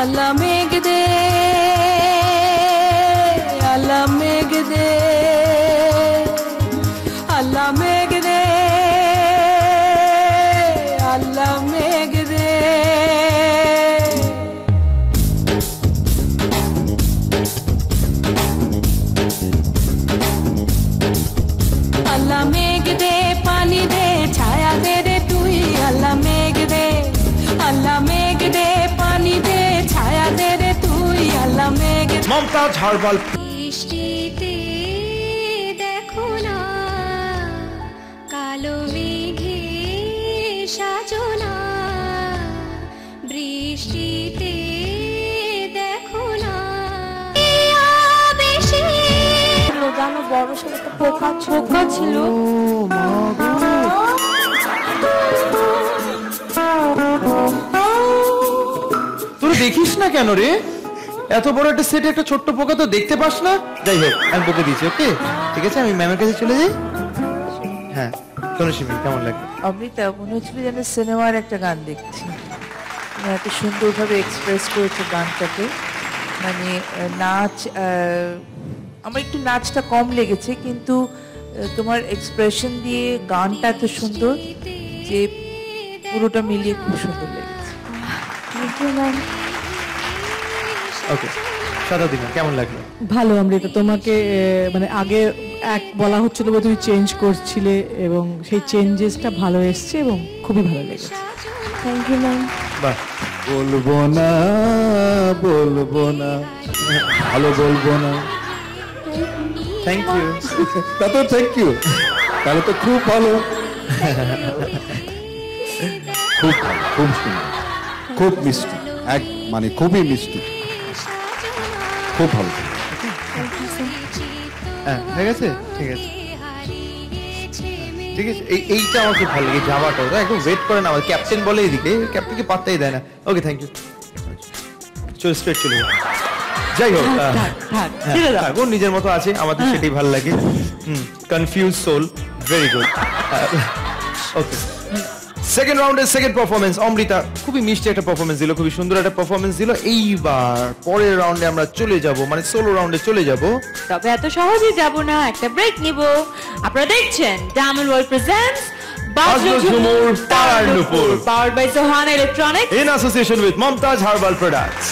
আল্লাহ মেঘ দে, আল্লাহ মেঘ দে, আল্লাহ মেঘ দে, আল্লাহ মেঘ দে। আল্লাহ মেঘ দে, পানি দে, ছায়া দে রে তুই। আল্লাহ মেঘ দে, আল্লাহ মেঘ দে, পানি দে, ছায়া দে রে তুই। আল্লাহ মেঘ। মমতাজ হারবাল। বৃষ্টিতে দেখো না কালো মেঘে সাজনা, বৃষ্টিতে দেখো না বেশি জানো বড় সড়ো একটা পোকা ছিল। তুই দেখিস না কেন রে? এত বড় একটা সেটে একটা ছোট্ট পোকা তো দেখতে পাস না? যাই হোক আমি বকে দিয়েছি, ওকে ঠিক আছে, আমি ম্যামের কাছে চলে যাই। হ্যাঁ তনুশ্রী কেমন লাগে? অমৃতা মনে হচ্ছিল যেন সিনেমার একটা গান দেখছি, এত সুন্দরভাবে এক্সপ্রেস করেছে গানটাকে। মানে নাচ, আমার একটু নাচটা কম লেগেছে, কিন্তু তোমার এক্সপ্রেশন দিয়ে গানটা এত সুন্দর যে পুরোটা মিলিয়ে খুব সুন্দর লেগেছে। ওকে সাদাদিনা কেমন লাগলো? ভালো অমৃতা, তোমাকে মানে আগে এক বলা হচ্ছিল তুমি চেঞ্জ করছিলে এবং সেই চেঞ্জেসটা ভালো এসছে এবং খুবই ভালো লেগেছে। Thank you ma'am. বাহ, বলবো না বলবো না, ভালো বলবো না। Thank you. তা তো থ্যাংক ইউ, তাহলে তো খুব ভালো, খুব ভালো, খুব সুন্দর, খুব মিষ্টি, এক মানে খুবই মিষ্টি, খুব ভালো। হ্যাঁ হয়ে গেছে, ঠিক আছে ঠিক আছে। এইটা আমার খুব ভালো লাগে, যাওয়াটা ওরা একদম ওয়েট করে না, আমার ক্যাপ্টেন বলে এদিকে, ক্যাপ্টেনকে পাত্তাই দেয় না। ওকে থ্যাংক ইউ, চল স্ট্রেট চলে যাও। যাই হোক ও নিজের মতো আছে, আমাদের সেটাই ভালো লাগে। Confuse soul, very good. Okay second রাউন্ডের সেকেন্ড পারফরমেন্স অমৃতা খুবই মিষ্টি একটা পারফরমেন্স দিল, খুবই সুন্দর একটা পারফরমেন্স দিল। এইবার পরের রাউন্ডে আমরা চলে যাব, মানে সোলো রাউন্ডে চলে যাব। তবে এত সহজে যাব না, একটা ব্রেক নিব। আপনারা দেখছেন ডায়মন্ড ওয়ার্ল্ড প্রেজেন্টস বাজরঝুমুর পাড়ার নুপুর, powered by Sohana electronics in association with Mumtaz herbal products.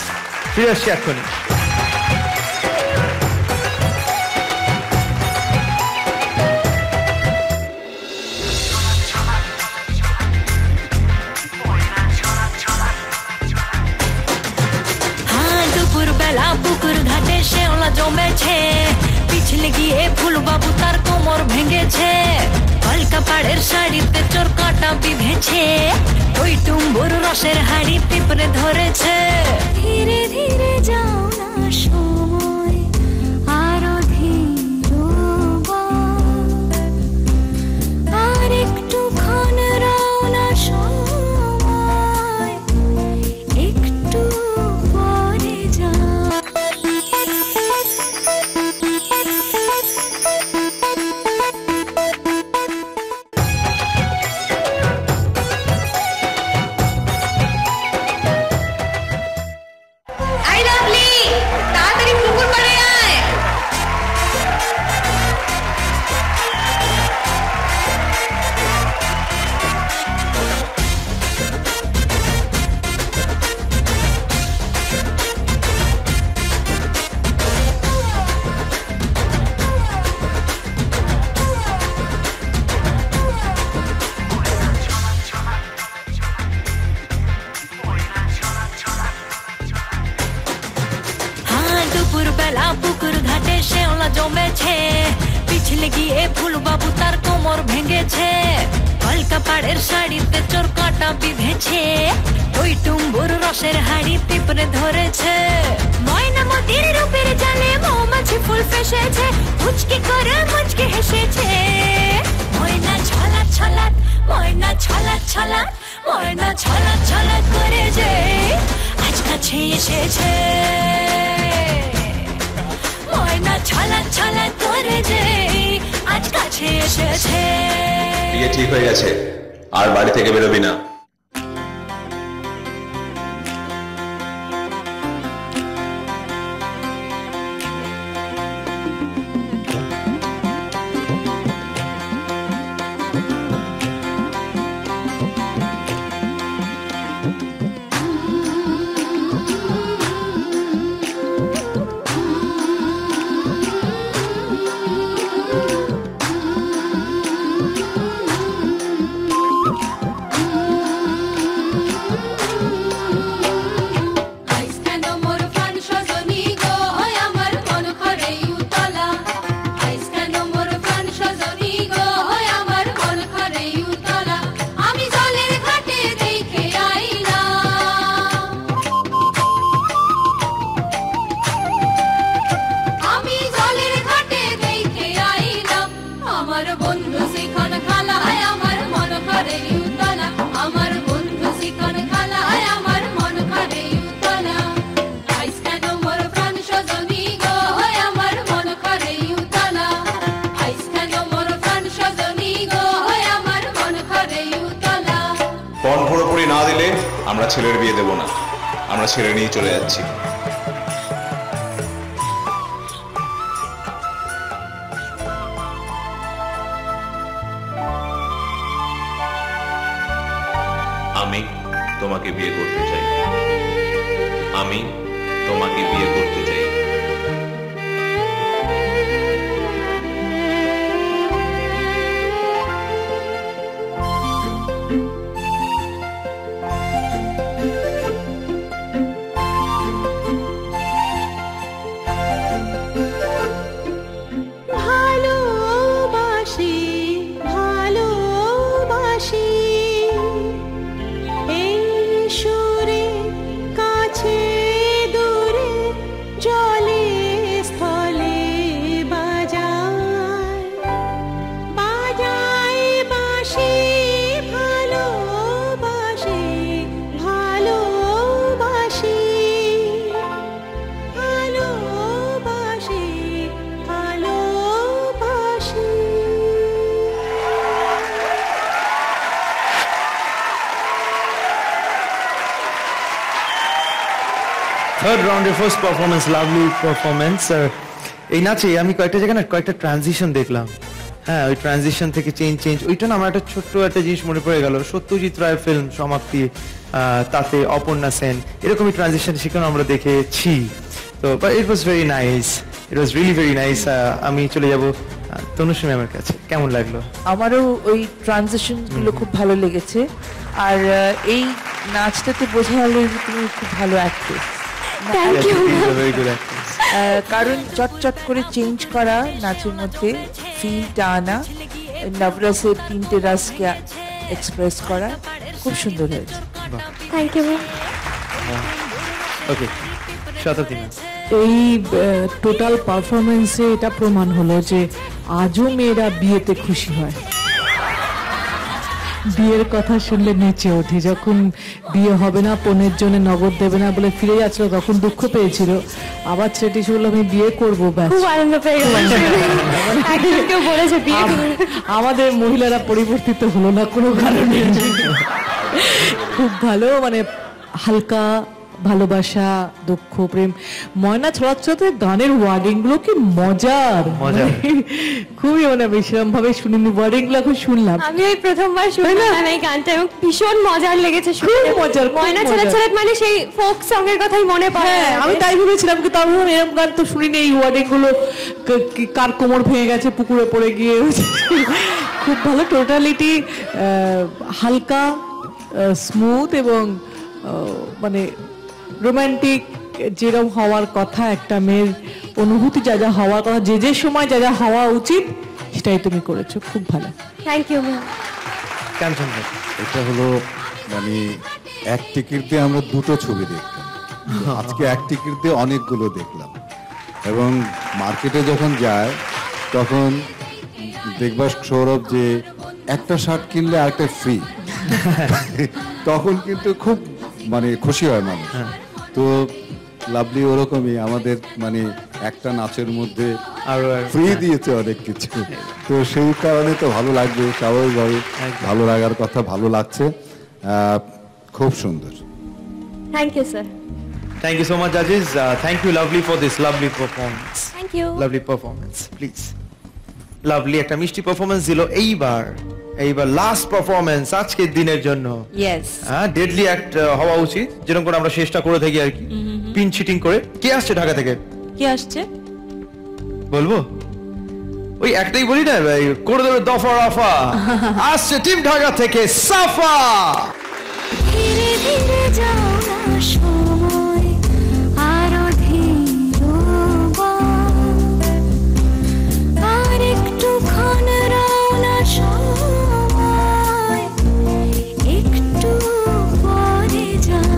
ফিরে আসছি এক্ষুনি। পুকুর ঘাটে শেওলা জমেছে, পিছলে গিয়ে ফুল বাবু তার কোমর ভেঙেছে। কলকা পাড়ের শাড়িতে চোর কাটা বিঁধেছে, ওই টুম্বুর রসের হাড়ি পিঁপড়ে ধরেছে। ধীরে ধীরে যাও না সময় আরো ধীর, আর একটু ক্ষণ রাও না সময়, একটু পরে যা। তাড়াতাড়ি পিছলে গিয়ে ফুল বাবু তার কোমর ভেঙেছে, কলকা পাড়ের শাড়িতে চোর কাটা বিঁধেছে, ওই টুম্বুর রসের হাড়ি পিঁপড়ে ধরেছে, ময়না মতির রূপের জালে মৌমাছি ফুল ফেসেছে, মুচকি করে মুচকি হেসেছে, ময়না ছলাৎ ছলাৎ, ময়না ছলাৎ ছলাৎ, ময়না ছলাৎ ছলাৎ করে যে আজ কাছে এসেছে, ময়না ছলাৎ ছলাৎ করে যে আজ কাছে এসেছে। বিয়ে ঠিক হয়ে গেছে, আর বাড়ি থেকে বেরোবি না। পুরোপুরি না দিলে আমরা ছেলের বিয়ে দেব না, আমরা ছেলে নিয়ে চলে যাচ্ছি। আমি তোমাকে বিয়ে করতে চাই, আমি তোমাকে বিয়ে করতে চাই। থার্ড রাউন্ডের ফার্স্ট পারফরমেন্স, লাভলি পারফরমেন্স। এই নাচে আমি কয়েকটা জায়গায় না কয়েকটা ট্রানজিশন দেখলাম। হ্যাঁ, ওই ট্রানজিশন থেকে চেঞ্জ ওইটা না আমার একটা ছোট্ট একটা জিনিস মনে পড়ে গেল। সত্যজিৎ রায়ের ফিল্ম সমাপ্তি, তাতে অপর্ণা সেন এরকমই ট্রানজিশন সেখানে আমরা দেখেছি। তো it was very nice, it was really very nice. আমি চলে যাব তনুশ্রী ম্যামের কাছে, কেমন লাগলো? আমারও ওই ট্রানজিশন গুলো খুব ভালো লেগেছে, আর এই নাচটাতে বোঝা গেল তুমি খুব ভালো অ্যাক্ট্রেস। কারণ চটচট করে চেঞ্জ করা নাচের মধ্যে, ফিলটা আনা, নবরসের তিনটে রসকে এক্সপ্রেস করা খুব সুন্দর হয়েছে। Thank you. Okay, Shatabdi ma'am. এই টোটাল পারফরমেন্সে এটা প্রমাণ হলো যে আজও মেয়েরা বিয়েতে খুশি হয়, বিয়ের কথা শুনলে নেচে ওঠে। যখন বিয়ে হবে না, পনের জন্য নগদ দেবে না বলে ফিরে যাচ্ছিল তখন দুঃখ পেয়েছিল, আবার ছেলেটি শুনলো আমি বিয়ে করবো, ব্যাস খুব আনন্দ পেয়ে বলেছে বিয়ে। আমাদের মহিলারা পরিবর্তিত হলো না কোনো কারণে। খুব ভালো, মানে হালকা ভালোবাসা, দুঃখ, প্রেম। ময়না ছড়াচ্ছে গানের ওয়ার্ডিং গুলো কি মজার, খুবই মানে বেশিরকম ভাবে শুনিনি, ওয়ার্ডিং গুলো এখন শুনলাম। আমি ওই প্রথমবার শুনলাম এই গানটা এবং ভীষণ মজার লেগেছে। খুব মজার, ময়না ছড়াচ্ছে মানে সেই ফোক সং এর কথাই মনে পড়ে। আমি তাই ভেবেছিলাম, কিন্তু আমি এরকম গান তো শুনিনি। এই ওয়ার্ডিং গুলো কার কোমর ভেঙে গেছে পুকুরে পড়ে গিয়ে, খুব ভালো। টোটালিটি হালকা, স্মুথ এবং মানে রোমান্টিক যেরকম হওয়ার কথা, একটা মেয়ের অনুভূতি যা যা হওয়ার কথা, যে সময় যা যা হওয়া উচিত কাজটাই তুমি করেছো, খুব ভালো। Thank you ma'am. কাঞ্চন ভাই, এটা হলো মানে এক টিকিট দিয়ে আমরা দুটো ছবি দেখতাম, আজকে এক টিকিট দিয়ে অনেকগুলো দেখলাম। এবং মার্কেটে যখন যায় তখন দেখবা সৌরভ যে একটা শার্ট কিনলে আরেকটা ফ্রি, তখন কিন্তু খুব মানে খুশি হয় মানুষ। তো লাভলি ওরকমই আমাদের মানে একটা নাচের মধ্যে আরো ফ্রি দিয়েছে অনেক কিছু, তো সেই কারণে তো ভালো লাগবে, স্বাভাবিকভাবে ভালো লাগার কথা, ভালো লাগছে, খুব সুন্দর। Thank you sir. Thank you so much, judges. Thank you, Lovely, for this lovely performance. Thank you. Lovely performance, please. Lovely, একটা মিষ্টি পারফরমেন্স দিল এইবার লাস্ট পারফরমেন্স আজকের দিনের জন্য। ইয়েস। হ্যাঁ, ডেডলি অ্যাক্ট হওয়া উচিত, যেরকম করে আমরা শেষটা করে থাকি আর কি, পিন চিটিং করে। কে আসছে ঢাকা থেকে? কে আসছে বলবো? ওই একটাই বলি না ভাই, করে দেবে দফা রফা। আসছে টিম ঢাকা থেকে সাফা। ধীরে ধীরে যাও না সময়, আরো ধীর আর একটুক্ষণ রাও না সময়, একটু পরে যাও।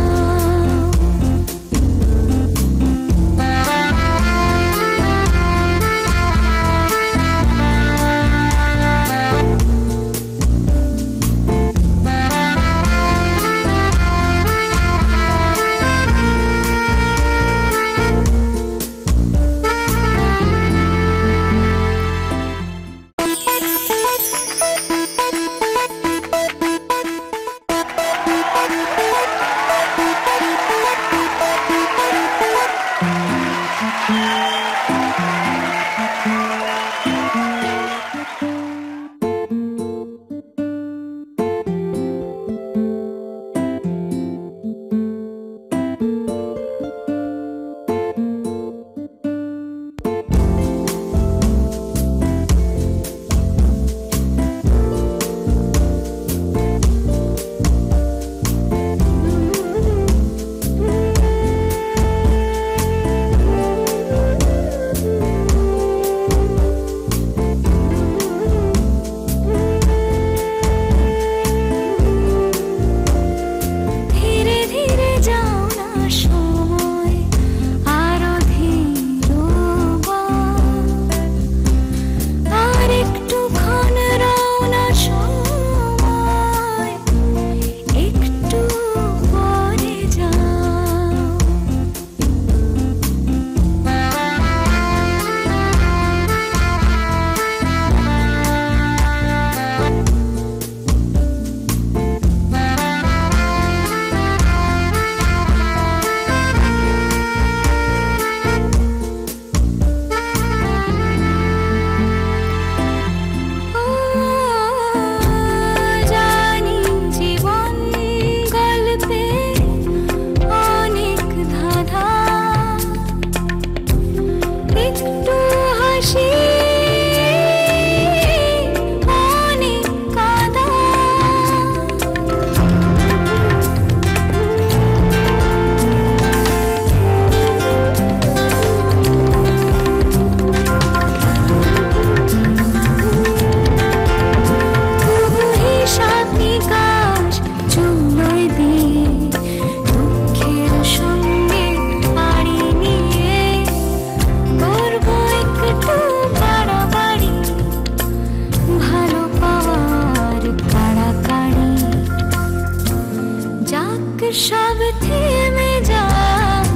সব থেমে যায়,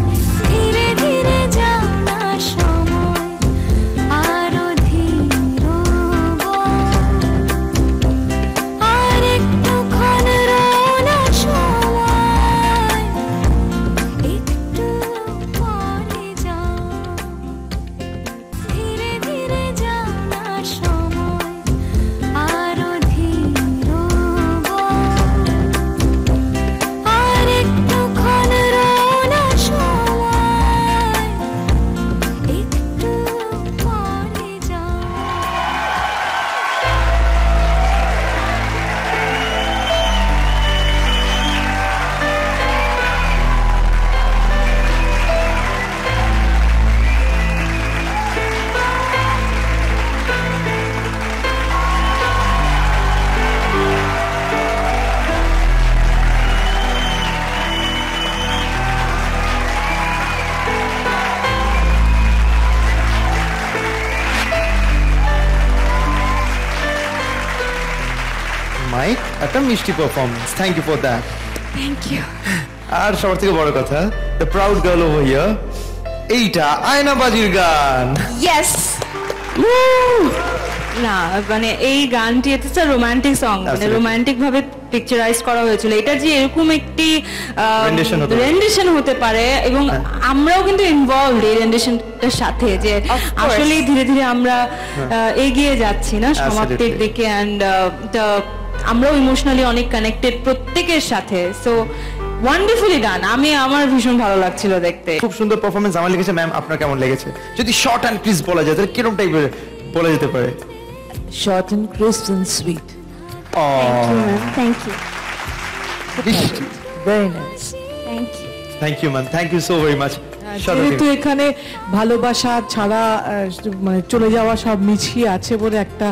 ধীরে ধীরে যাও না সময়, আরো ধীর আর একটুক্ষণ রও না সময়, একটু পরে যাও, ধীরে ধীরে যাও না সময়, আরো ধীর আর একটু মাইক, একটা মিষ্টি performance. Thank you for that. Thank you. আর সবার থেকে বড় কথা, the proud girl over here, এইটা আয়নাবাজির গান। ইয়েস। না মানে এই গানটি এটা রোমান্টিক সং, মানে Absolutely. রোমান্টিক ভাবে পিকচারাইজ করা হয়েছিল। এটা যে এরকম একটি রেন্ডিশন হতে পারে এবং আমরাও কিন্তু ইনভলভড এই রেন্ডিশনটার সাথে, যে আসলে ধীরে ধীরে আমরা এগিয়ে যাচ্ছি না সমাপ্তির দিকে, অ্যান্ড আমরাও ইমোশনালি অনেক কানেক্টেড প্রত্যেকের সাথে। সো ওয়ান্ডারফুলি ডান। আমার ভীষণ ভালো লাগছিল দেখতে। খুব সুন্দর পারফরমেন্স আমার লেগেছে। ম্যাম, আপনার কেমন লেগেছে? যদি শর্ট অ্যান্ড প্লিজ বলা যায় তাহলে কিরকম টাইপের বলা যেতে পারে? Short and crisp and sweet. Thank you. Very nice. Thank you ma'am, thank you so very much. যেহেতু এখানে ভালোবাসা ছাড়া মানে চলে যাওয়া সব মিছিয়ে আছে বলে একটা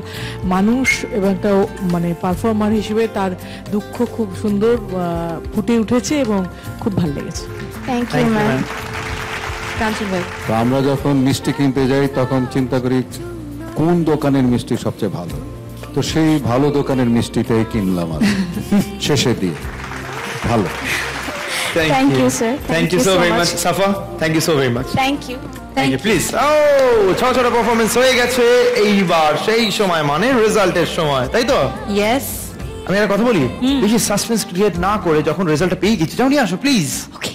মানুষ এবং একটা মানে পারফর্মার হিসেবে তার দুঃখ খুব সুন্দর ফুটে উঠেছে এবং খুব ভালো লেগেছে। Thank you ma'am. কাঞ্চন ভাই, তো আমরা যখন মিষ্টি কিনতে যাই তখন চিন্তা করি কোন দোকানের মিষ্টি সবচেয়ে ভালো, তো সেই ভালো দোকানের মিষ্টিটাই কিনলাম আর শেষে দিয়ে। ভালো। Thank you, sir. Thank you so very much. Safa, thank you so very much. Thank you. Thank you, please. ছোট ছোট পারফরমেন্স হয়ে গেছে, এইবার সেই সময় মানে রেজাল্টের সময়, তাই তো? ইয়েস। আমি একটা কথা বলি, বেশি সাসপেন্স ক্রিয়েট না করে যখন রেজাল্টটা পেয়ে গেছি, যাও নিয়ে আসো প্লিজ। ওকে।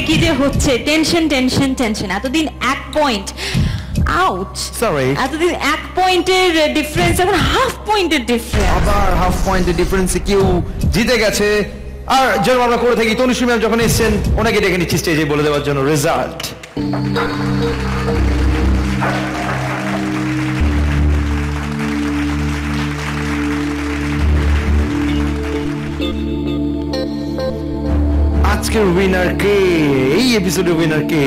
কি যে হচ্ছে টেনশন। এতদিন 1 পয়েন্ট আউট, সরি, এতদিন 1 পয়েন্টের ডিফারেন্স, এখন হাফ পয়েন্টের ডিফারেন্স। আবার হাফ পয়েন্টের ডিফারেন্সে কেউ জিতে গেছে। আর যেরকম আমরা করে থাকি, তনুশ্রী ম্যাম যখন এসেছেন ওনাকে ডেকে নিচ্ছি স্টেজে বলে দেওয়ার জন্য রেজাল্ট। আজকের উইনার কে? এই এপিসোডের উইনার কে?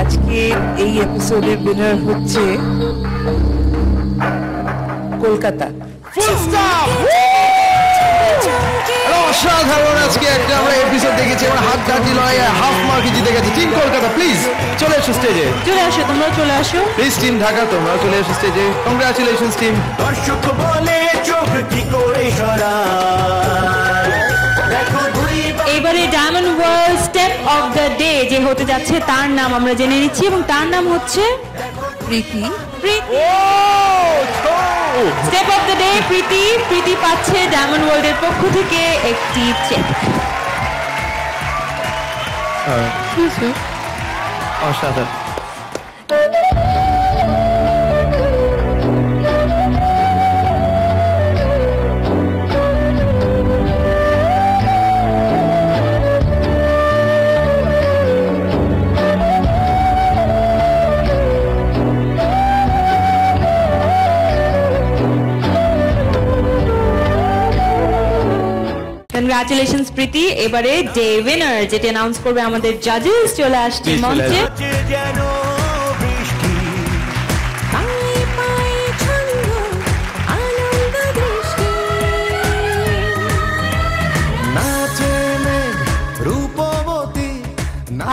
আজকে এই এপিসোডের উইনার হচ্ছে কলকাতা। অসাধারণ আজকে একটা আমরা এপিসোড দেখেছি, আমরা হাত ধাটি লড়াইয়ে হাফ মার্কে জিতে গেছে টিম কলকাতা। প্লিজ চলে এসো স্টেজে, চলে আসো, তোমরা চলে আসো প্লিজ। টিম ঢাকা, তোমরা চলে এসো স্টেজে। Congratulations team. দর্শক বলে চোখ কি করে সরায়, দেখো এবারে diamond world step of the day যে হতে যাচ্ছে তার নাম আমরা জেনে নিচ্ছি, এবং তার নাম হচ্ছে প্রীতি। স্টেপ অফ দ্য ডে প্রীতি পাচ্ছে ডায়মন্ড ওয়ার্ল্ডের পক্ষ থেকে একটি চেক। অসাধারণ। কংগ্রাচুলেশনস প্রীতি। এবারে ডে উইনার যেটা অ্যানাউন্স করবে আমাদের জাজেস চলে আসছে মঞ্চে। যেন বৃষ্টি নাচে মেঘ রূপবতী।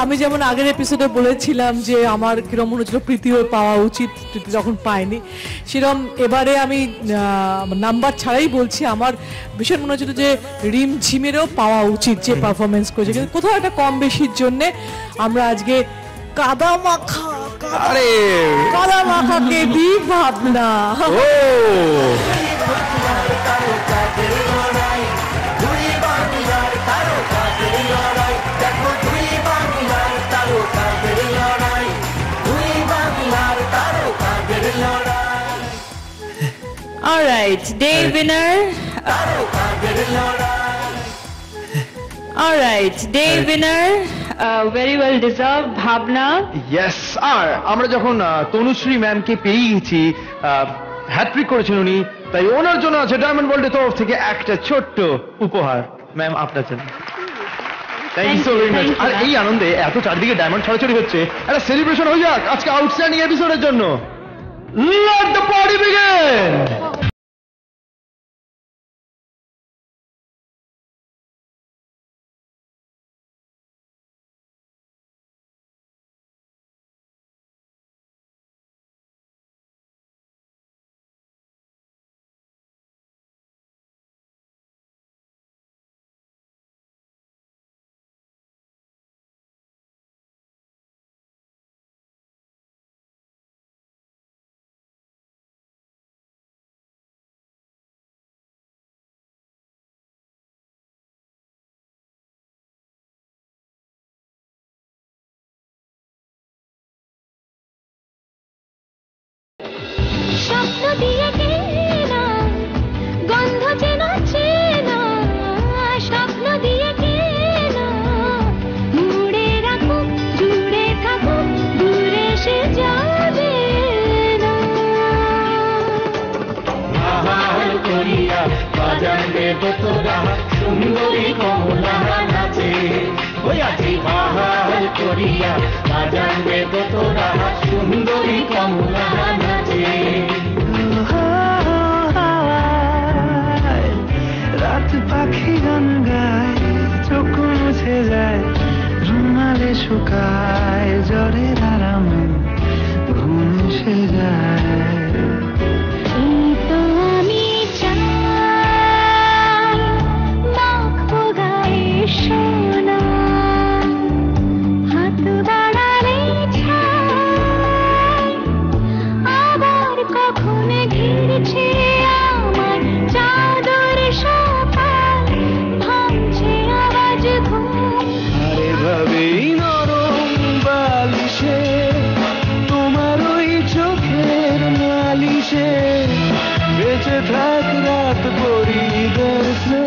আমি যেমন আগের এপিসোডে বলেছিলাম যে আমার কিরম মনে হচ্ছিল প্রীতিও পাওয়া উচিত, প্রীতি যখন পায়নি, সেরকম এবারে আমি নাম্বার ছাড়াই বলছি, আমার ভীষণ মনে হচ্ছিল যে রিম ঝিমেরও পাওয়া উচিত যে পারফরমেন্স করেছে, কিন্তু কোথাও একটা কম বেশির জন্য আমরা আজকে কাদা মাখাকে দিই ভাবনা। Alright, day winner alright day winner very well deserve ভাবনা। ইয়েস, আর আমরা যখন তনুশ্রী ম্যামকে পেয়ে গেছি, হ্যাট্রিক করেছেন উনি, তাই ওনার জন্য আছে ডায়মন্ড ওয়ার্ল্ডের তরফ থেকে একটা ছোট্ট উপহার। ম্যাম আপনার জন্য। Thank you so very much. আর এই আনন্দে এত চারদিকে ডায়মন্ড ছড়াছড়ি হচ্ছে, একটা সেলিব্রেশন হয়ে যাক আজকে আউটস্ট্যান্ডিং এপিসোডের জন্য। Let the party begin. স্বপ্ন দিয়ে কেনা গন্ধ চেনা চেনা, স্বপ্ন দিয়ে কেনা মুড়ে রাখুক জুড়ে থাকুক দূরে সে যাবে না। আহার করিয়া বাজাবে তোরা সুন্দরী কমলা নাচে, ওই আজি আহার করিয়া বাজাবে তোরা সুন্দরী কমলা নাচে। রাত পাখি গান গায়, চোখ মুছে যায়, রুমালে শুকায়, জ্বরের আরামে ঘুম এসে যায়।